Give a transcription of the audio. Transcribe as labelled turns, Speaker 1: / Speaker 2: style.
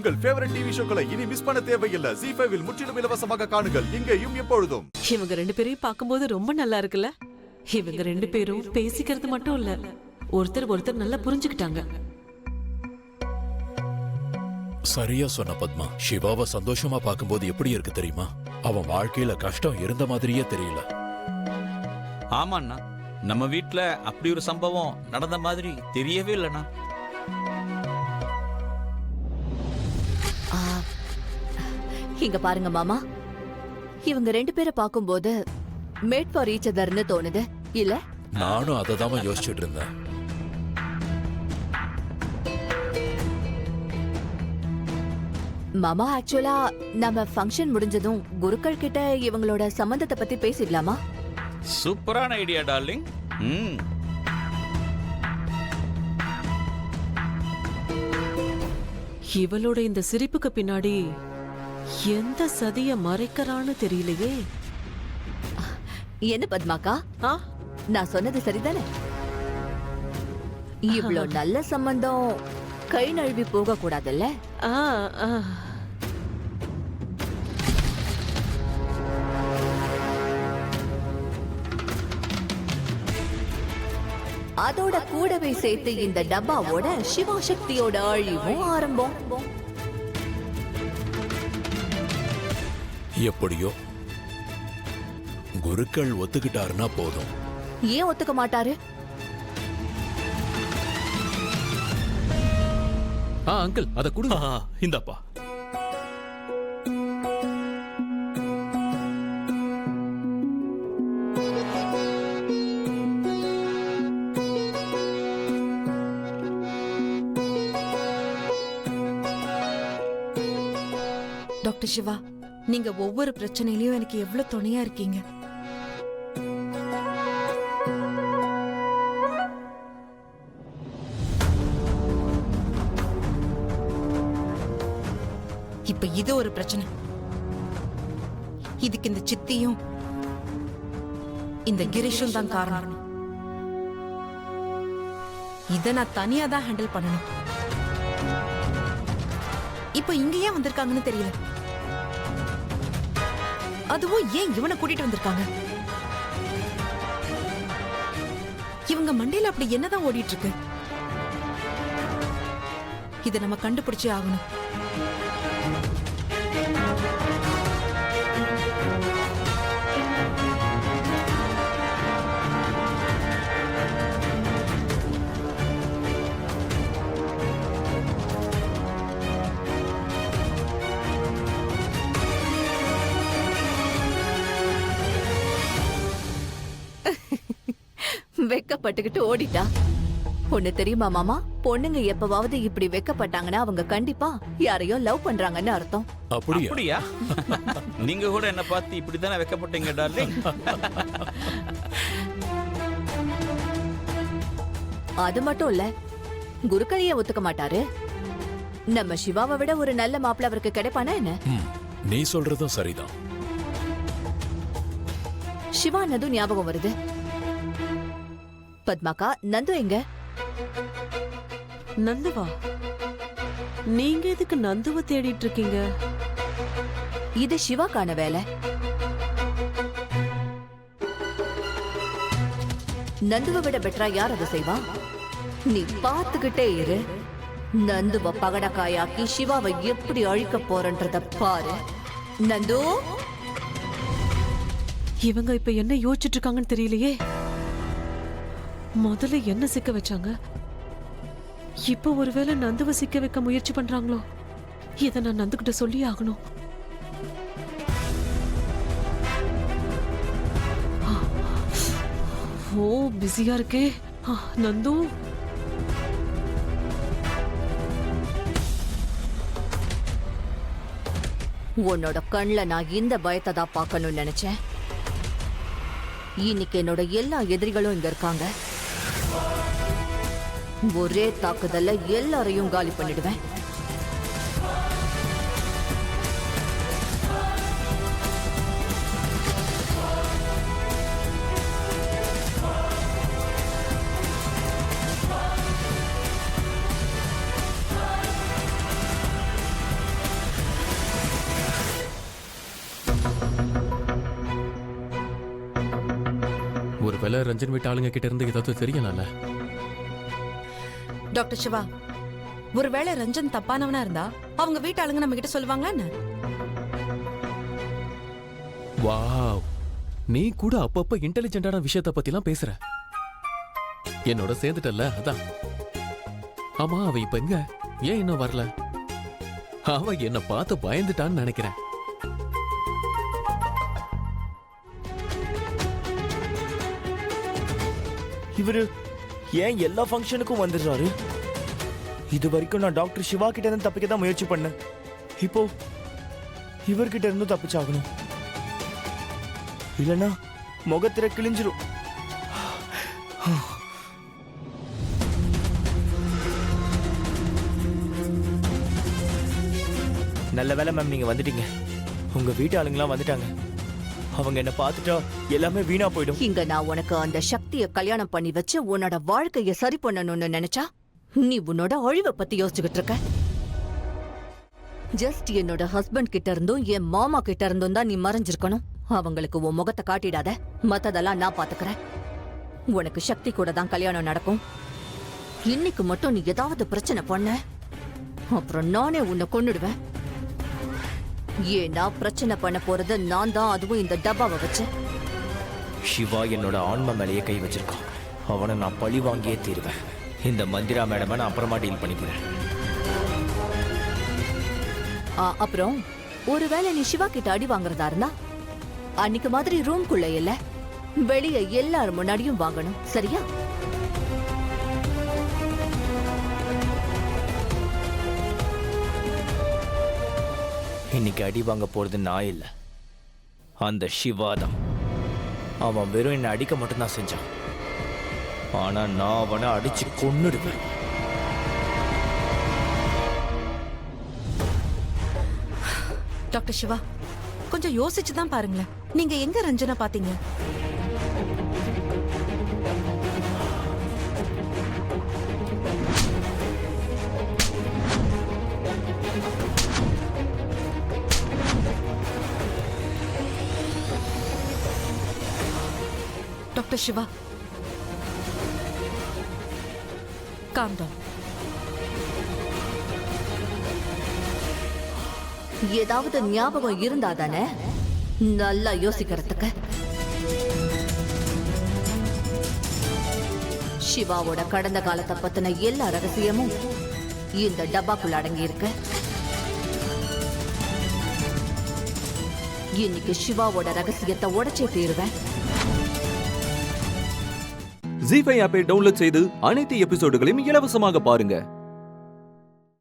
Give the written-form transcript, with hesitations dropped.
Speaker 1: உங்கள் favourite TV ஷோக்களை இனி miss பண்ண தேவையில்லை. ZEE5 இல் முற்றிலும் இலவசமாக காணுங்கள், இங்கேயும் எப்பொழுதும்.
Speaker 2: இவங்க ரெண்டு பேரையும் பார்க்கும்போது ரொம்ப நல்லா இருக்குல்ல. இவங்க ரெண்டு பேரும் பேசிக்கிறது மட்டும் இல்ல, ஒருத்தர் நல்லா புரிஞ்சுக்கிட்டாங்க.
Speaker 3: சரியா சொன்ன பத்மா. சிவாவை சந்தோஷமா பார்க்கும்போது எப்படி இருக்கு தெரியுமா? அவன் வாழ்க்கையில கஷ்டம் இருந்த மாதிரியே தெரியல.
Speaker 4: ஆமாண்ணா, நம்ம வீட்ல அப்படி ஒரு சம்பவம் நடந்த மாதிரி தெரியவே இல்லைண்ணா.
Speaker 5: இங்க பாருங்க மாமா, இவங்க ரெண்டு பேரை பார்க்கும்போது மேட் ஃபார் ஈச் அதர்னு தோணுது இல்ல?
Speaker 3: நானும் அதை தான் யோசிச்சுட்டு இருந்தேன்.
Speaker 5: மாமா, ஆக்சுவலா நம்ம ஃபங்க்ஷன் முடிஞ்சதும் குருக்கள் கிட்ட இவங்களோட சம்பந்தத்தை பத்தி பேசிடலாமா?
Speaker 4: சூப்பரான ஐடியா டார்லிங்.
Speaker 2: இவளோட இந்த சிரிப்புக்கு பின்னாடி எந்த சதிய மறைக்கறான்னு தெரியலையே.
Speaker 5: என்ன பத்மாக்கா, நான் சொன்னது சரிதானே? இவ்ளோ நல்ல சம்பந்தம் கை நழுவி போக கூடாதுல்ல? அதோட கூடவே சேர்த்து இந்த டப்பாவோட சிவா சக்தியோட அழிவும் ஆரம்பம்.
Speaker 3: எப்படியோ குருக்கள் ஒத்துக்கிட்டாருன்னா போதும்.
Speaker 5: ஏன் ஒத்துக்க மாட்டாரு?
Speaker 6: அங்கிள், அத கொடுங்க.
Speaker 3: இந்தப்பா.
Speaker 7: டாக்டர் சிவா, நீங்க ஒவ்வொரு பிரச்சனையிலயும் எனக்கு எவ்வளவு துணையா இருக்கீங்க. இப்ப இது ஒரு பிரச்சனை. இதுக்கு இந்த சித்தியும் இந்த கிரீஷும் தான் காரணம். இத நான் தனியா தான் ஹேண்டில் பண்ணணும். இப்ப இங்க ஏன் வந்திருக்காங்கன்னு தெரியல. அதுவும் ஏன் இவனை கூட்டிட்டு வந்திருக்காங்க? இவங்க மண்டையில அப்படி என்னதான் ஓடிட்டு இருக்கு? இத நம்ம கண்டுபிடிச்சே ஆகணும்.
Speaker 5: வெக்கப்பட்டுக்கிட்டு ஓடிட்டா. ஒண்ணு தெரியுமா மாமா, பொண்ணுங்க எப்பவாவது இப்படி வெக்கப்பட்டாங்கன்னா அவங்க கண்டிப்பா யாரையோ லவ் பண்றாங்கன்னு அர்த்தம்.
Speaker 4: அப்படியா? நீங்க கூட என்ன பார்த்து இப்படித்தானே வெக்கப்பட்டீங்க டார்லிங்.
Speaker 5: அது மட்டும் இல்ல, குருக்களையே ஒத்துக்க மாட்டாரு. நம்ம சிவாவை விட ஒரு நல்ல மாப்பிள்ள அவருக்கு கிடைப்பானா என்ன?
Speaker 3: நீ சொல்றதும் சரிதான்.
Speaker 5: சிவானதும் ஞாபகம் வருது. பத்மாக்கா, நந்து எங்க?
Speaker 2: நந்துவா? நீங்க எதுக்கு நந்துவ தேடிட்டு இருக்கீங்க?
Speaker 5: இது சிவாக்கான வேலை. நந்துவை விட பெட்டரா யார் அதை செய்வா? நீ பார்த்துக்கிட்டே இரு. நந்துவ பகடக்காயாக்கி சிவாவை எப்படி அழிக்க போறன்றத பாரு. நந்து,
Speaker 2: இவங்க இப்ப என்ன யோசிச்சுட்டு இருக்காங்கன்னு தெரியலையே. முதல்ல என்ன சிக்க வச்சாங்க, இப்ப ஒருவேளை நந்துவ சிக்க வைக்க முயற்சி பண்றாங்களோ? இத நான் நந்துகிட்ட சொல்லி ஆகணும். ஓ, பிஸியா இருக்கே. நந்து,
Speaker 5: உன்னோட கண்ல நான் இந்த பயத்தை தான் பார்க்கணும்னு நினைச்சேன். இன்னைக்கு என்னோட எல்லா எதிரிகளும் இங்க இருக்காங்க. ஒரே தாக்குதல்ல எல்லாரையும் காலி பண்ணிடுவேன்.
Speaker 6: ஒருவேளை ரஞ்சன் வீட்டு ஆளுங்க கிட்ட இருந்து ஏதாவது தெரியலாம்ல.
Speaker 7: டாக்டர் சிவா, ஒருவேளை ரஞ்சன் தப்பானவனா இருந்தா அவங்க வீட்டாளுங்க நம்ம கிட்ட சொல்லுவாங்களா என்ன?
Speaker 6: வாவ், நீ கூட அப்பப்ப இன்டெலிஜென்ட்டான விஷயத்த பத்திலாம் பேசுற. என்னோட சேர்ந்துட்டல்ல, அதான். ஆமா, அவ இப்ப எங்க? ஏன் இன்னும் வரல? அவ என்ன பார்த்து பயந்துட்டான்னு நினைக்கிறேன்.
Speaker 8: இவரு ஏன் எல்லா ஃபங்க்ஷனுக்கும் வந்துடுறாரு? இது வரைக்கும் நான் டாக்டர் சிவா கிட்ட இருந்து தப்பிக்க தான் முயற்சி பண்ணேன். இப்போ இவர்கிட்ட இருந்தும் தப்பிச்சாகணும், இல்லைன்னா முகத்திர கிழிஞ்சிரும். நல்ல வேலை மேம், நீங்க வந்துட்டீங்க. உங்க வீட்டு ஆளுங்களாம் வந்துட்டாங்க. அவங்க என்ன பார்த்துட்டா எல்லாமே வீணா போயிடும்.
Speaker 5: இங்க நான் உனக்கு அந்த சக்தியை கல்யாணம் பண்ணி வச்சு உன்னோட வாழ்க்கைய சரி பண்ணணும்னு நினைச்சா நீ உன்னோட அழிவை பத்தி யோசிச்சுக்கிட்டு இருக்க. ஜஸ்ட் என்னோட ஹஸ்பண்ட் கிட்ட இருந்தும் என் மாமா கிட்ட இருந்தும் தான் நீ மறைஞ்சிருக்கணும். அவங்களுக்கு உன் முகத்தை காட்டிடாத, மத்ததெல்லாம் நான் பாத்துக்கிறேன். உனக்கு சக்தி கூட தான் கல்யாணம் நடக்கும். இன்னைக்கு மட்டும் நீ ஏதாவது பிரச்சனை பண்ண, அப்புறம் நானே உன்னை கொன்னுடுவேன். ஏன்னா பிரச்சனை பண்ண போறது நான் தான், அதுவும் இந்த டப்பாவை வச்சு.
Speaker 8: சிவா என்னோட ஆன்ம மேலேயே கை வச்சிருக்கான். அவனை நான் பழி வாங்கியே தீருவேன். இந்த மந்திரா மேடமை நான் அப்புறமா டீல் பண்ணிக்கிறேன்.
Speaker 5: அப்புறம் ஒருவேளை நீ சிவா கிட்ட அடி வாங்குறதா இருந்தா அன்னைக்கு மாதிரி ரூம்குள்ள இல்ல, வெளியே எல்லாரும் முன்னாடியும் வாங்கணும், சரியா?
Speaker 8: இன்னைக்கு அடி வாங்க போறது நான் இல்ல, அந்த சிவா தான். அவன் வெறும் என்னை அடிக்க மட்டும்தான் செஞ்சான். ஆனா நான் அவனை அடிச்சு கொன்னுடுவேன்.
Speaker 7: டாக்டர் சிவா, கொஞ்சம் யோசிச்சு தான் பாருங்களேன். நீங்க எங்க ரஞ்சனை பாத்தீங்க? Doctor Shiva, calm down.
Speaker 5: ஏதாவது ஞாபகம் இருந்தா தானே நல்லா யோசிக்கிறதுக்கு. சிவாவோட கடந்த காலத்தை பத்தின எல்லா ரகசியமும் இந்த டப்பாக்குள்ள அடங்கி இருக்கு. இன்னைக்கு சிவாவோட ரகசியத்தை உடைச்சே தீருவேன்.
Speaker 9: ஜீ5 ஆப்பை டவுன்லோட் செய்து அனைத்து எபிசோடுகளையும் இலவசமாக பாருங்க.